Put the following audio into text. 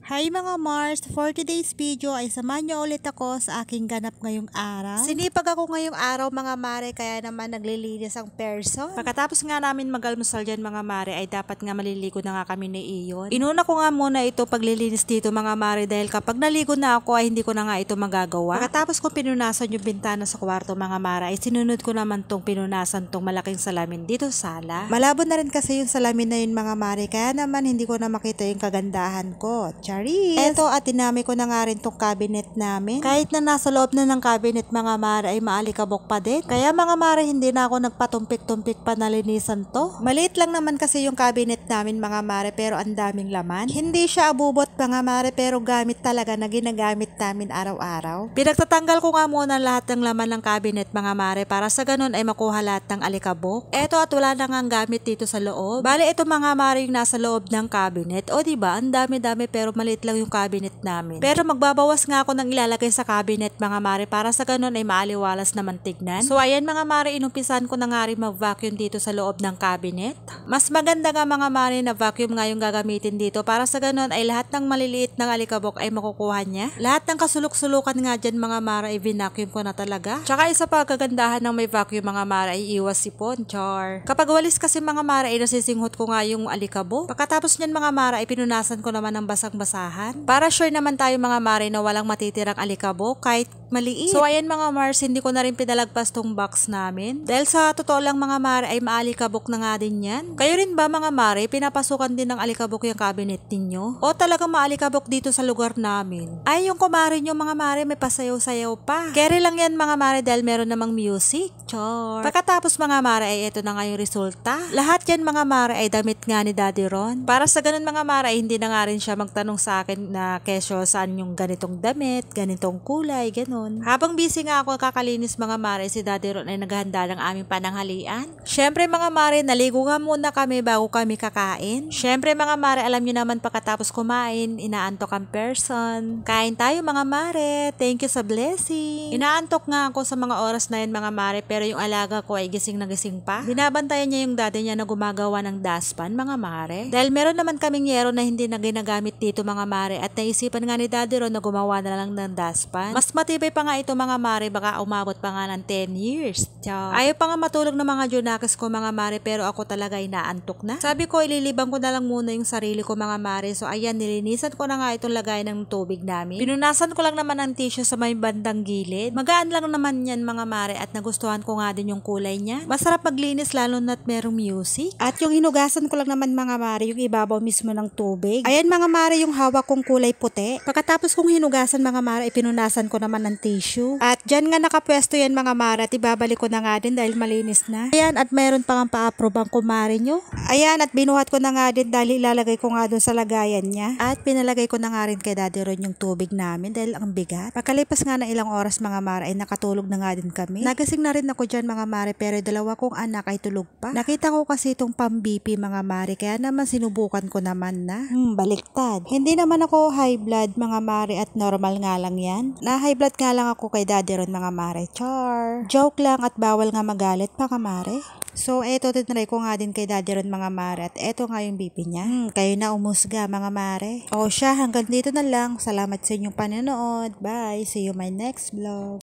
Hi mga Mars! For today's video ay samahan niyo ulit ako sa aking ganap ngayong araw. Sinipag ako ngayong araw mga mare, kaya naman naglilinis ang person. Pagkatapos nga namin mag-almusal dyan mga mare ay dapat nga maliligo na nga kami ni Iyon. Inuna ko nga muna ito paglilinis dito mga mare dahil kapag naligo na ako ay hindi ko na nga ito magagawa. Pagkatapos ko pinunasan yung bintana sa kwarto mga mare ay sinunod ko naman tong pinunasan tong malaking salamin dito sa sala. Malabo na rin kasi yung salamin na yun mga mare, kaya naman hindi ko na makita yung kagandahan ko. Eto at dinami ko na nga rin tong cabinet namin. Kahit na nasa loob na ng cabinet mga mare ay maalikabok pa din. Kaya mga mare hindi na ako nagpatumpik-tumpik pa na linisan to. Maliit lang naman kasi yung cabinet namin mga mare pero ang daming laman. Hindi siya abubot mga mare pero gamit talaga na ginagamit namin araw-araw. Pinagtatanggal ko nga muna lahat ng laman ng cabinet mga mare para sa ganun ay makuha lahat ng alikabok. Eto at wala na nga gamit dito sa loob. Bale ito mga mare yung nasa loob ng cabinet. O diba ang dami-dami pero maliit lang yung cabinet namin. Pero magbabawas nga ako ng ilalagay sa cabinet mga mare para sa ganun ay maaliwalas naman tignan. So ayan mga mare, inumpisan ko na nga rin mag-vacuum dito sa loob ng cabinet. Mas maganda nga mga mare na vacuum nga yung gagamitin dito para sa ganun ay lahat ng maliliit ng alikabok ay makukuha niya. Lahat ng kasulok-sulukan nga dyan mga mare ay vacuum ko na talaga. Tsaka isa pa kagandahan ng may vacuum mga mare ay iwas sipon, char. Kapag walis kasi mga mare ay nasisinghot ko nga yung alikabok. Pagkatapos nyan mga mare ay pinunasan ko naman ng basang-basahan. Para sure naman tayo mga mare na walang matitirang alikabok kahit maliit. So ayan mga Mars, hindi ko na rin pinalagpas tong box namin. Dahil sa totoo lang mga mare ay maalikabok na nga din yan. Kayo rin ba mga mare, pinapasukan din ng alikabok yung cabinet ninyo? O talagang maalikabok dito sa lugar namin? Ay yung kumare nyo mga mare may pasayaw-sayaw pa. Carry lang yan mga mare dahil meron namang music. Char. Pagkatapos mga mare ay ito na nga yung resulta. Lahat yan mga mare ay damit nga ni Daddy Ron. Para sa ganun mga mare ay hindi na nga rin siya magtanong sa akin na kesyo saan yung ganitong damit, ganitong kulay, ganun. Habang busy nga ako kakalinis mga mare, si Daddy Ron ay naghahanda ng aming pananghalian. Syempre mga mare, naligo nga muna kami bago kami kakain. Syempre mga mare, alam nyo naman pagkatapos kumain, inaantok ang person. Kain tayo mga mare, thank you sa blessing. Inaantok nga ako sa mga oras na yun mga mare, pero yung alaga ko ay gising na gising pa. Binabantayan niya yung daddy niya na gumagawa ng dustpan mga mare. Dahil meron naman kaming yero na hindi na ginagamit dito mga mare at naisipan nga ni Daddy Ron na gumawa na lang ng dustpan. Mas matibay pa nga ito mga mare, baka umabot pa nga ng 10 years. Tiyo. Ayaw pa nga matulog ng mga junakis ko mga mare pero ako talaga ay naantok na. Sabi ko ililibang ko na lang muna yung sarili ko mga mare. So ayan, nilinisan ko na nga itong lagay ng tubig namin. Pinunasan ko lang naman ng tissue sa may bandang gilid. Magaan lang naman yan mga mare at nagustuhan ko nga din yung kulay niya. Masarap maglinis lalo na't merong music. At yung hinugasan ko lang naman mga mare, yung ibabaw mismo ng tubig. Ayan mga mare, yung hawak kong kulay puti. Pagkatapos kong hinugasan mga mare, ipinunasan ko naman ng tissue. At dyan nga nakapwesto yan mga mare at ibabalik ko na nga din dahil malinis na. Ayan, at mayroon pa nga pa-approve ang kumare nyo. Ayan, at binuhat ko na nga din dahil ilalagay ko nga dun sa lagayan niya. At pinalagay ko na nga rin kay Daddy Ron yung tubig namin dahil ang bigat. Pagkalipas nga ng ilang oras mga mare ay nakatulog na nga din kami. Nagising na rin ako dyan mga mare pero dalawa kong anak ay tulog pa. Nakita ko kasi itong pang-BP mga mare kaya naman sinubukan ko naman na. Baliktad. Hindi naman ako high blood mga mare at normal nga lang yan. Na high blood nga lang ako kay Daddy Ron mga mare. Char. Joke lang at bawal nga magalit mga mare. So eto tinry ko nga din kay Daddy Ron mga mare at eto nga yung BP niya. Kayo na umusga mga mare. O siya, hanggang dito na lang. Salamat sa inyong panonood. Bye. See you my next vlog.